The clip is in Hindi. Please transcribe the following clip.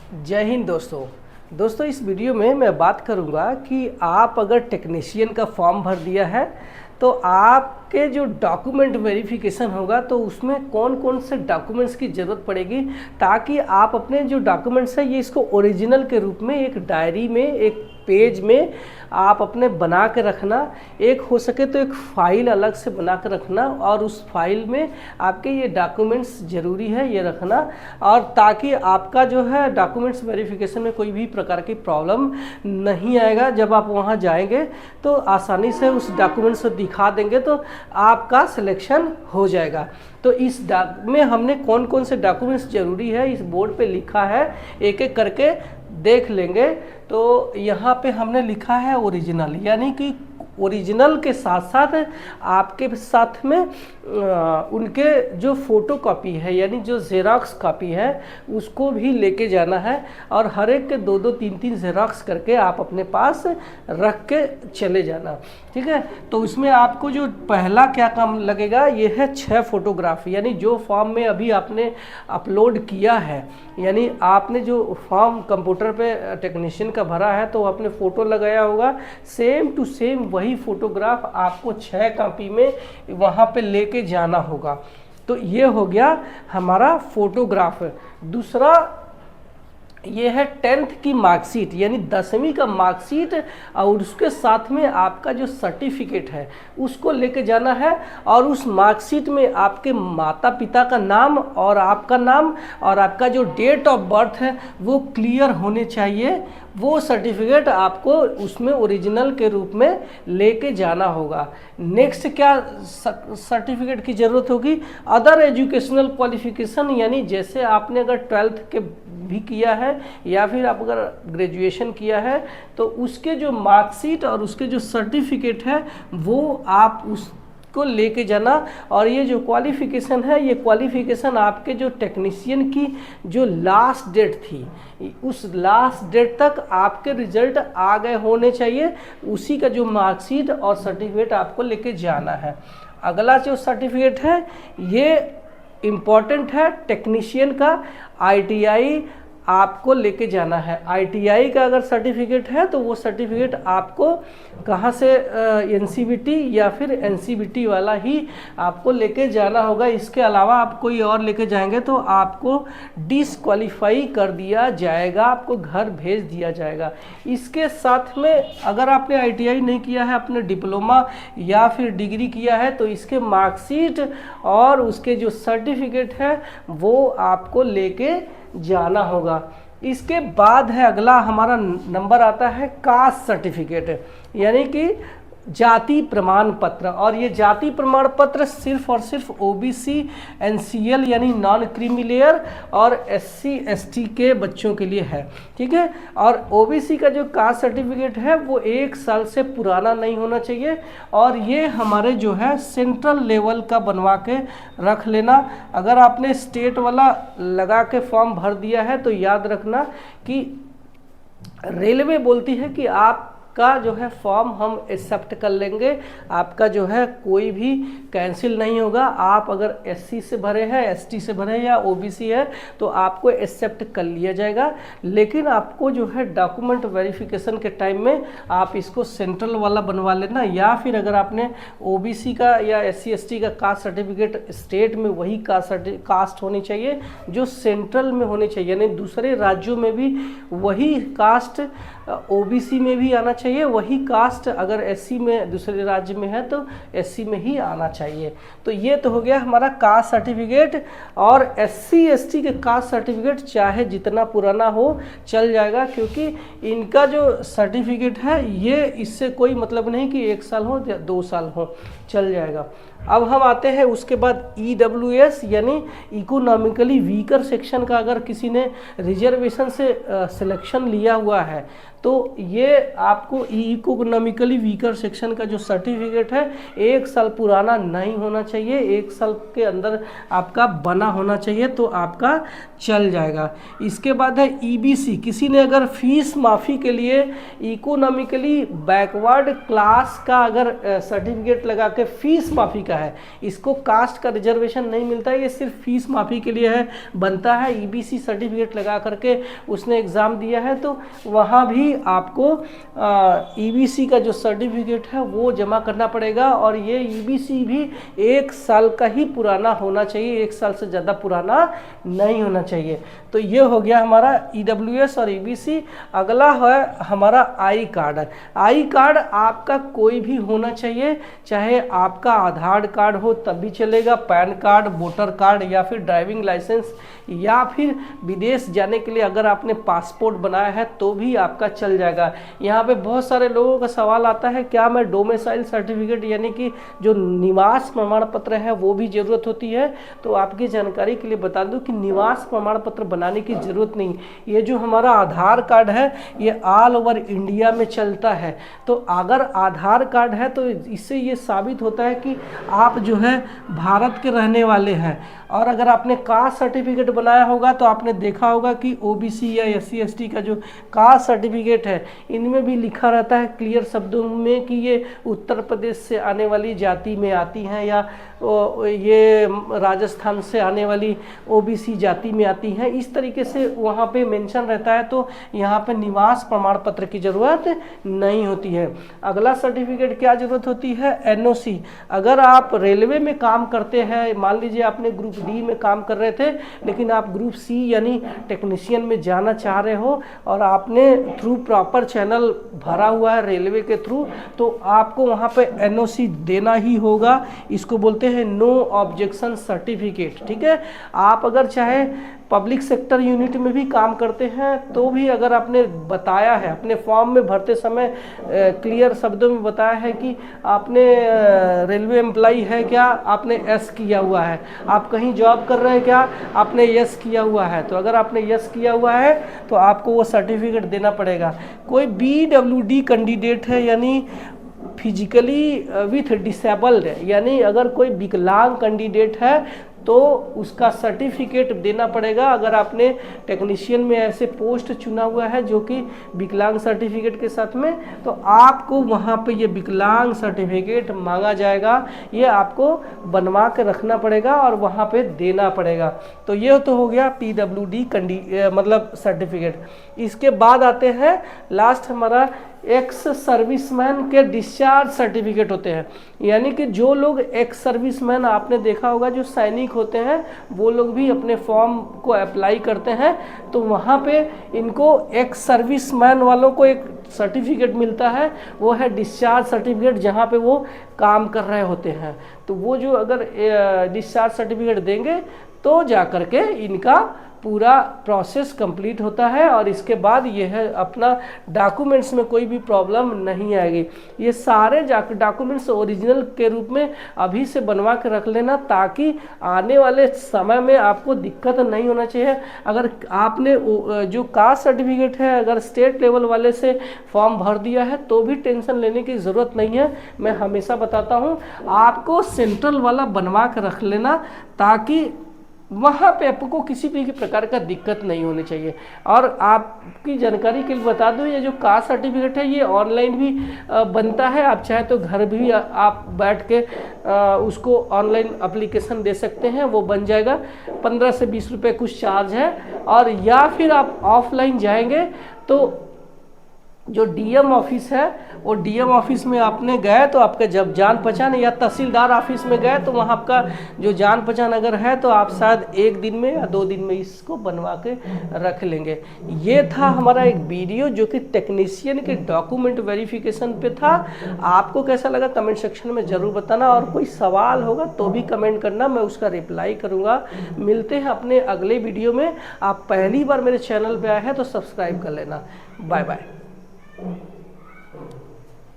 जय हिंद दोस्तों इस वीडियो में मैं बात करूंगा कि आप अगर टेक्नीशियन का फॉर्म भर दिया है तो आपके जो डॉक्यूमेंट वेरिफिकेशन होगा तो उसमें कौन कौन से डॉक्यूमेंट्स की ज़रूरत पड़ेगी, ताकि आप अपने जो डॉक्यूमेंट्स है ये इसको ओरिजिनल के रूप में एक डायरी में, एक पेज में आप अपने बना के रखना। एक हो सके तो एक फ़ाइल अलग से बना के रखना और उस फाइल में आपके ये डॉक्यूमेंट्स ज़रूरी है ये रखना, और ताकि आपका जो है डॉक्यूमेंट्स वेरिफिकेशन में कोई भी प्रकार की प्रॉब्लम नहीं आएगा। जब आप वहाँ जाएंगे तो आसानी से उस डॉक्यूमेंट्स को दिखा देंगे तो आपका सिलेक्शन हो जाएगा। तो इस में हमने कौन कौन से डॉक्यूमेंट्स ज़रूरी है इस बोर्ड पे लिखा है, एक एक करके देख लेंगे। तो यहाँ पे हमने लिखा है ओरिजिनल, यानी कि ओरिजिनल के साथ साथ आपके साथ में उनके जो फ़ोटो कॉपी है यानी जो ज़ेरॉक्स कॉपी है उसको भी लेके जाना है, और हर एक के दो दो तीन तीन ज़ेरॉक्स करके आप अपने पास रख के चले जाना। ठीक है, तो इसमें आपको जो पहला क्या काम लगेगा ये है 6 फोटोग्राफ, यानी जो फॉर्म में अभी आपने अपलोड किया है, यानी आपने जो फॉर्म कंप्यूटर पे टेक्नीशियन का भरा है तो आपने फ़ोटो लगाया होगा, सेम टू सेम वही फ़ोटोग्राफ आपको 6 कॉपी में वहाँ पे लेके जाना होगा। तो ये हो गया हमारा फोटोग्राफ। दूसरा ये है 10th की मार्कशीट, यानी 10वीं का मार्कशीट, और उसके साथ में आपका जो सर्टिफिकेट है उसको लेके जाना है। और उस मार्कशीट में आपके माता पिता का नाम और आपका नाम और आपका जो डेट ऑफ बर्थ है वो क्लियर होने चाहिए। वो सर्टिफिकेट आपको उसमें ओरिजिनल के रूप में लेके जाना होगा। नेक्स्ट क्या सर्टिफिकेट की ज़रूरत होगी? अदर एजुकेशनल क्वालिफिकेशन, यानी जैसे आपने अगर 12th के भी किया है या फिर आप अगर ग्रेजुएशन किया है तो उसके जो मार्कशीट और उसके जो सर्टिफिकेट है वो आप उसको लेके जाना। और ये जो क्वालिफ़िकेशन है ये क्वालिफ़िकेशन आपके जो टेक्नीशियन की जो लास्ट डेट थी उस लास्ट डेट तक आपके रिजल्ट आ गए होने चाहिए, उसी का जो मार्कशीट और सर्टिफिकेट आपको लेके जाना है। अगला जो सर्टिफिकेट है ये इम्पॉर्टेंट है, टेक्नीशियन का ITI आपको लेके जाना है। ITI का अगर सर्टिफिकेट है तो वो सर्टिफिकेट आपको कहाँ से NCBT या फिर NCBT वाला ही आपको लेके जाना होगा। इसके अलावा आप कोई और लेके जाएंगे तो आपको डिसक्वालीफाई कर दिया जाएगा, आपको घर भेज दिया जाएगा। इसके साथ में अगर आपने ITI नहीं किया है, आपने डिप्लोमा या फिर डिग्री किया है तो इसके मार्कशीट और उसके जो सर्टिफिकेट है वो आपको लेके जाना होगा। इसके बाद है अगला हमारा नंबर आता है कास्ट सर्टिफिकेट, यानी कि जाति प्रमाण पत्र। और ये जाति प्रमाण पत्र सिर्फ और सिर्फ OBC NCL यानी नॉन क्रीमी लेयर और SC ST के बच्चों के लिए है। ठीक है, और OBC का जो कास्ट सर्टिफिकेट है वो 1 साल से पुराना नहीं होना चाहिए, और ये हमारे जो है सेंट्रल लेवल का बनवा के रख लेना। अगर आपने स्टेट वाला लगा के फॉर्म भर दिया है तो याद रखना कि रेलवे बोलती है कि आप का जो है फॉर्म हम एक्सेप्ट कर लेंगे, आपका जो है कोई भी कैंसिल नहीं होगा। आप अगर SC से भरे हैं, ST से भरे हैं या OBC है तो आपको एक्सेप्ट कर लिया जाएगा। लेकिन आपको जो है डॉक्यूमेंट वेरिफिकेशन के टाइम में आप इसको सेंट्रल वाला बनवा लेना, या फिर अगर आपने OBC का या SC ST का कास्ट सर्टिफिकेट स्टेट में वही कास्ट होनी चाहिए जो सेंट्रल में होनी चाहिए, यानी दूसरे राज्यों में भी वही कास्ट OBC में भी आना चाहिए, वही कास्ट अगर SC में दूसरे राज्य में है तो SC में ही आना चाहिए। तो ये तो हो गया हमारा कास्ट सर्टिफिकेट। और SC ST के कास्ट सर्टिफिकेट चाहे जितना पुराना हो चल जाएगा, क्योंकि इनका जो सर्टिफिकेट है ये इससे कोई मतलब नहीं कि 1 साल हो या 2 साल हो, चल जाएगा। अब हम आते हैं उसके बाद EWS यानी इकोनॉमिकली वीकर सेक्शन का अगर किसी ने रिजर्वेशन से सिलेक्शन लिया हुआ है तो ये आपको इकोनॉमिकली वीकर सेक्शन का जो सर्टिफिकेट है 1 साल पुराना नहीं होना चाहिए, 1 साल के अंदर आपका बना होना चाहिए तो आपका चल जाएगा। इसके बाद है EBC, किसी ने अगर फीस माफ़ी के लिए इकोनॉमिकली बैकवर्ड क्लास का अगर सर्टिफिकेट लगा के फीस माफ़ी का का है, इसको कास्ट का रिजर्वेशन नहीं मिलता है, ये सिर्फ फीस माफ़ी के लिए है, बनता है। ईबीसी सर्टिफिकेट लगा करके उसने एग्ज़ाम दिया है तो वहाँ भी आपको ईबीसी का जो सर्टिफिकेट है वो जमा करना पड़ेगा, और ये ईबीसी भी 1 साल का ही पुराना होना चाहिए, 1 साल से ज़्यादा पुराना नहीं होना चाहिए। तो ये हो गया हमारा ईडब्ल्यूएस और ईबीसी। अगला है हमारा आई कार्ड। आई कार्ड आपका कोई भी होना चाहिए, चाहे आपका आधार कार्ड हो तब भी चलेगा, पैन कार्ड, वोटर कार्ड या फिर ड्राइविंग लाइसेंस, या फिर विदेश जाने के लिए अगर आपने पासपोर्ट बनाया है तो भी आपका चल जाएगा। यहाँ पे बहुत सारे लोगों का सवाल आता है क्या मैं डोमिसाइल सर्टिफिकेट यानी कि जो निवास प्रमाण पत्र है वो भी ज़रूरत होती है। तो आपकी जानकारी के लिए बता दूं कि निवास प्रमाण पत्र बनाने की ज़रूरत नहीं, ये जो हमारा आधार कार्ड है ये ऑल ओवर इंडिया में चलता है। तो अगर आधार कार्ड है तो इससे ये साबित होता है कि आप जो है भारत के रहने वाले हैं। और अगर आपने कास्ट सर्टिफिकेट बनाया होगा तो आपने देखा होगा कि ओबीसी या एससी एसटी का जो कास्ट सर्टिफिकेट है इनमें भी लिखा रहता है क्लियर शब्दों में कि ये उत्तर प्रदेश से आने वाली जाति में आती हैं या ये राजस्थान से आने वाली ओबीसी जाति में आती हैं, इस तरीके से वहाँ पे मेंशन रहता है। तो यहाँ पे निवास प्रमाण पत्र की ज़रूरत नहीं होती है। अगला सर्टिफिकेट क्या ज़रूरत होती है? एनओसी। अगर आप रेलवे में काम करते हैं, मान लीजिए आपने ग्रुप डी में काम कर रहे थे लेकिन आप ग्रुप सी यानी टेक्नीशियन में जाना चाह रहे हो और आपने थ्रू प्रॉपर चैनल भरा हुआ है रेलवे के थ्रू, तो आपको वहाँ पे एनओसी देना ही होगा। इसको बोलते हैं नो ऑब्जेक्शन सर्टिफिकेट। ठीक है, आप अगर चाहे पब्लिक सेक्टर यूनिट में भी काम करते हैं तो भी अगर आपने बताया है अपने फॉर्म में भरते समय क्लियर शब्दों में बताया है कि आपने रेलवे एम्प्लॉई है क्या, आपने यस किया हुआ है, आप कहीं जॉब कर रहे हैं क्या, आपने यस किया हुआ है, तो अगर आपने यस किया हुआ है तो आपको वो सर्टिफिकेट देना पड़ेगा। कोई BWD कैंडिडेट है यानी फिजिकली विथ डिसेबल्ड, यानी अगर कोई विकलांग कैंडिडेट है तो उसका सर्टिफिकेट देना पड़ेगा। अगर आपने टेक्नीशियन में ऐसे पोस्ट चुना हुआ है जो कि विकलांग सर्टिफिकेट के साथ में, तो आपको वहाँ पे ये विकलांग सर्टिफिकेट मांगा जाएगा, ये आपको बनवा के रखना पड़ेगा और वहाँ पे देना पड़ेगा। तो ये तो हो गया PWD मतलब सर्टिफिकेट। इसके बाद आते हैं लास्ट हमारा एक्स सर्विसमैन के डिस्चार्ज सर्टिफिकेट होते हैं, यानी कि जो लोग एक्स सर्विसमैन आपने देखा होगा जो सैनिक होते हैं वो लोग भी अपने फॉर्म को अप्लाई करते हैं, तो वहाँ पे इनको एक्स सर्विसमैन वालों को एक सर्टिफिकेट मिलता है, वो है डिस्चार्ज सर्टिफिकेट, जहाँ पे वो काम कर रहे होते हैं। तो वो जो अगर डिस्चार्ज सर्टिफिकेट देंगे तो जा कर के इनका पूरा प्रोसेस कंप्लीट होता है और इसके बाद ये है अपना डॉक्यूमेंट्स में कोई भी प्रॉब्लम नहीं आएगी। ये सारे डॉक्यूमेंट्स ओरिजिनल के रूप में अभी से बनवा के रख लेना ताकि आने वाले समय में आपको दिक्कत नहीं होना चाहिए। अगर आपने जो कास्ट सर्टिफिकेट है अगर स्टेट लेवल वाले से फॉर्म भर दिया है तो भी टेंशन लेने की ज़रूरत नहीं है। मैं हमेशा बताता हूँ आपको सेंट्रल वाला बनवा के रख लेना ताकि वहाँ पे आपको किसी भी प्रकार का दिक्कत नहीं होनी चाहिए। और आपकी जानकारी के लिए बता दूँ ये जो कास्ट सर्टिफिकेट है ये ऑनलाइन भी बनता है, आप चाहे तो घर भी आप बैठ के उसको ऑनलाइन एप्लीकेशन दे सकते हैं, वो बन जाएगा। 15 से 20 रुपये कुछ चार्ज है। और या फिर आप ऑफलाइन जाएंगे तो जो डीएम ऑफिस है वो डीएम ऑफिस में आपने गए तो आपका जब जान पहचान, या तहसीलदार ऑफिस में गए तो वहाँ आपका जो जान पहचान अगर है तो आप शायद 1 दिन में या 2 दिन में इसको बनवा के रख लेंगे। ये था हमारा एक वीडियो जो कि टेक्नीशियन के डॉक्यूमेंट वेरिफिकेशन पे था। आपको कैसा लगा कमेंट सेक्शन में ज़रूर बताना, और कोई सवाल होगा तो भी कमेंट करना, मैं उसका रिप्लाई करूँगा। मिलते हैं अपने अगले वीडियो में। आप पहली बार मेरे चैनल पर आए हैं तो सब्सक्राइब कर लेना। Bye bye.